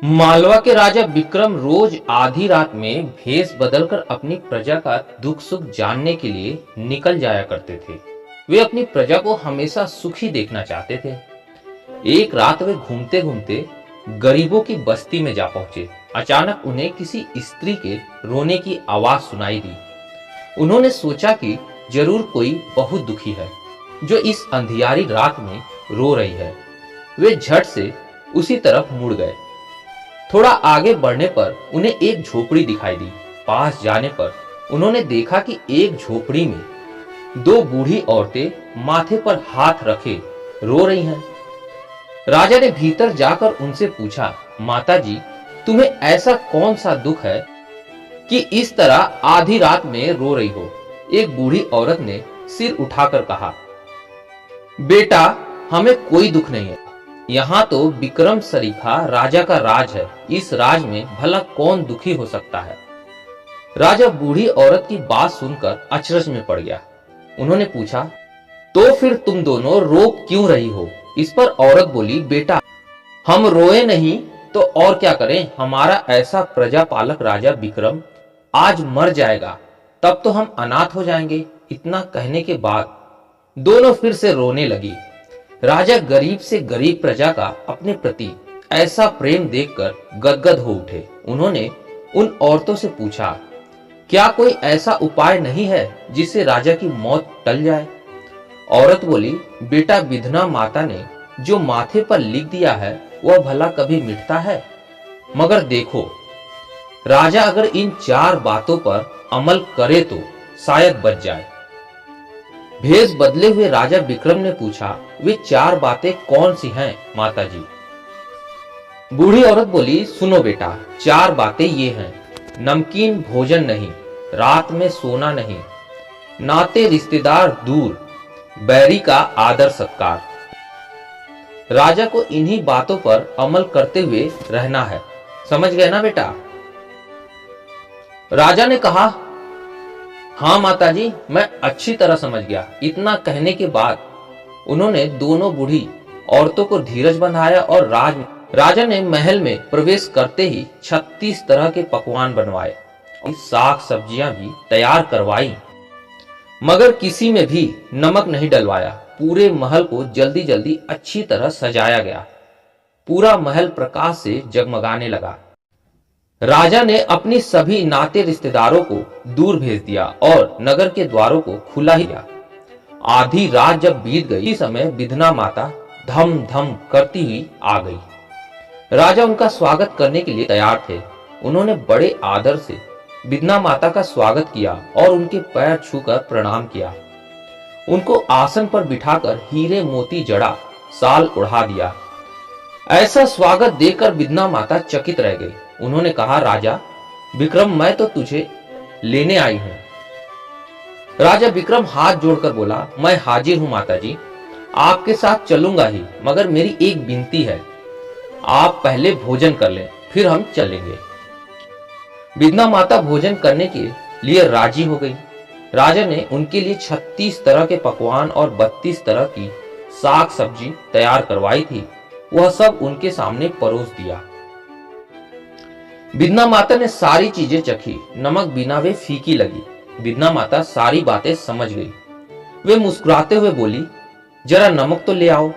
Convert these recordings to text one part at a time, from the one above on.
मालवा के राजा विक्रम रोज आधी रात में भेष बदलकर अपनी प्रजा का दुख सुख जानने के लिए निकल जाया करते थे। वे अपनी प्रजा को हमेशा सुखी देखना चाहते थे। एक रात वे घूमते घूमते गरीबों की बस्ती में जा पहुंचे। अचानक उन्हें किसी स्त्री के रोने की आवाज सुनाई दी। उन्होंने सोचा कि जरूर कोई बहुत दुखी है जो इस अंधियारी रात में रो रही है। वे झट से उसी तरफ मुड़ गए। थोड़ा आगे बढ़ने पर उन्हें एक झोपड़ी दिखाई दी। पास जाने पर उन्होंने देखा कि एक झोपड़ी में दो बूढ़ी औरतें माथे पर हाथ रखे रो रही हैं। राजा ने भीतर जाकर उनसे पूछा, माता जी, तुम्हें ऐसा कौन सा दुख है कि इस तरह आधी रात में रो रही हो? एक बूढ़ी औरत ने सिर उठाकर कहा, बेटा, हमें कोई दुख नहीं है। यहाँ तो विक्रम सरीखा राजा का राज है। इस राज में भला कौन दुखी हो सकता है? राजा बूढ़ी औरत की बात सुनकर अचरज में पड़ गया। उन्होंने पूछा, तो फिर तुम दोनों रो क्यों रही हो? इस पर औरत बोली, बेटा, हम रोए नहीं तो और क्या करें? हमारा ऐसा प्रजापालक राजा विक्रम आज मर जाएगा, तब तो हम अनाथ हो जाएंगे। इतना कहने के बाद दोनों फिर से रोने लगी। राजा गरीब से गरीब प्रजा का अपने प्रति ऐसा प्रेम देखकर गदगद हो उठे। उन्होंने उन औरतों से पूछा, क्या कोई ऐसा उपाय नहीं है जिससे राजा की मौत टल जाए? औरत बोली, बेटा, विधना माता ने जो माथे पर लिख दिया है वह भला कभी मिटता है? मगर देखो, राजा अगर इन चार बातों पर अमल करे तो शायद बच जाए। भेष बदले हुए राजा विक्रम ने पूछा, वे चार बातें कौन सी हैं माता जी? बूढ़ी औरत बोली, सुनो बेटा, चार बातें ये हैं। नमकीन भोजन नहीं, रात में सोना नहीं, नाते रिश्तेदार दूर, बैरी का आदर सत्कार। राजा को इन्हीं बातों पर अमल करते हुए रहना है। समझ गए ना बेटा? राजा ने कहा, हाँ माताजी, मैं अच्छी तरह समझ गया। इतना कहने के बाद उन्होंने दोनों बूढ़ी औरतों को धीरज बंधाया और राजा ने महल में प्रवेश करते ही 36 तरह के पकवान बनवाए, साग सब्जियां भी तैयार करवाई, मगर किसी में भी नमक नहीं डलवाया। पूरे महल को जल्दी जल्दी अच्छी तरह सजाया गया। पूरा महल प्रकाश से जगमगाने लगा। राजा ने अपनी सभी नाते रिश्तेदारों को दूर भेज दिया और नगर के द्वारों को खुला ही किया। आधी रात जब बीत गई, इस समय विधना माता धम धम करती हुई आ गई। राजा उनका स्वागत करने के लिए तैयार थे। उन्होंने बड़े आदर से विधना माता का स्वागत किया और उनके पैर छूकर प्रणाम किया। उनको आसन पर बिठाकर हीरे मोती जड़ा साल उड़ा दिया। ऐसा स्वागत देखकर विधना माता चकित रह गई। उन्होंने कहा, राजा विक्रम, मैं तो तुझे लेने आई हूं। राजा विक्रम हाथ जोड़कर बोला, मैं हाजिर हूं माताजी, आपके साथ चलूंगा ही, मगर मेरी एक विनती है, आप पहले भोजन कर लें, फिर हम चलेंगे। विधना माता भोजन करने के लिए राजी हो गई। राजा ने उनके लिए 36 तरह के पकवान और 32 तरह की साग सब्जी तैयार करवाई थी। वह सब उनके सामने परोस दिया। विधना माता ने सारी चीजें चखी। नमक बिना वे फीकी लगी। विधना माता सारी बातें समझ गई। वे मुस्कुराते हुए बोली, जरा नमक तो ले आओ।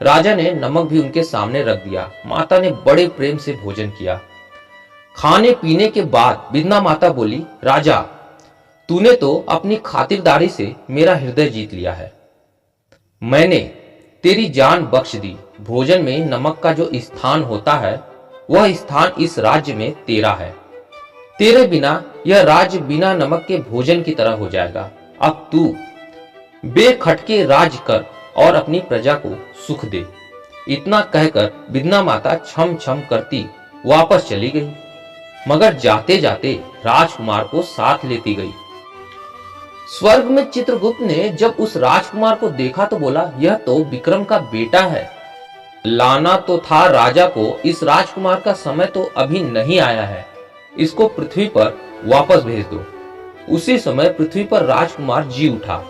राजा ने नमक भी उनके सामने रख दिया। माता ने बड़े प्रेम से भोजन किया। खाने पीने के बाद विधना माता बोली, राजा, तूने तो अपनी खातिरदारी से मेरा हृदय जीत लिया है। मैंने तेरी जान बख्श दी। भोजन में नमक का जो स्थान होता है, वह स्थान इस राज्य में तेरा है। तेरे बिना यह राज्य बिना नमक के भोजन की तरह हो जाएगा। अब तू बेखटके राज कर और अपनी प्रजा को सुख दे। इतना कहकर विधना माता छम छम करती वापस चली गई, मगर जाते जाते राजकुमार को साथ लेती गई। स्वर्ग में चित्रगुप्त ने जब उस राजकुमार को देखा तो बोला, यह तो विक्रम का बेटा है। लाना तो था राजा को, इस राजकुमार का समय तो अभी नहीं आया है, इसको पृथ्वी पर वापस भेज दो। उसी समय पृथ्वी पर राजकुमार जी उठा।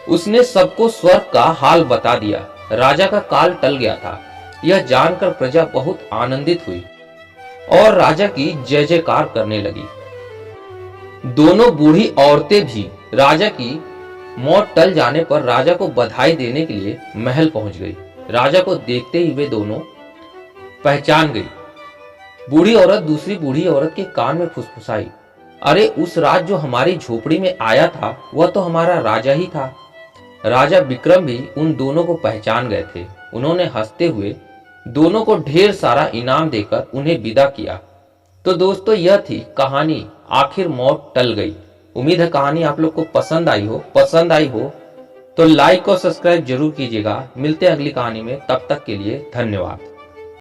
उसने सबको स्वर्ग का हाल बता दिया। राजा का काल टल गया था। यह जानकर प्रजा बहुत आनंदित हुई और राजा की जय जयकार करने लगी। दोनों बूढ़ी औरतें भी राजा की मौत टल जाने पर राजा को बधाई देने के लिए महल पहुंच गई। राजा को देखते ही वे दोनों पहचान गई। बूढ़ी औरत दूसरी बूढ़ी औरत के कान में फुसफुसाई, अरे उस रात जो हमारी झोपड़ी में आया था वह तो हमारा राजा ही था। राजा विक्रम भी उन दोनों को पहचान गए थे। उन्होंने हंसते हुए दोनों को ढेर सारा इनाम देकर उन्हें विदा किया। तो दोस्तों, यह थी कहानी आखिर मौत टल गई। उम्मीद है कहानी आप लोग को पसंद आई हो तो लाइक और सब्सक्राइब जरूर कीजिएगा। मिलते हैं अगली कहानी में, तब तक के लिए धन्यवाद।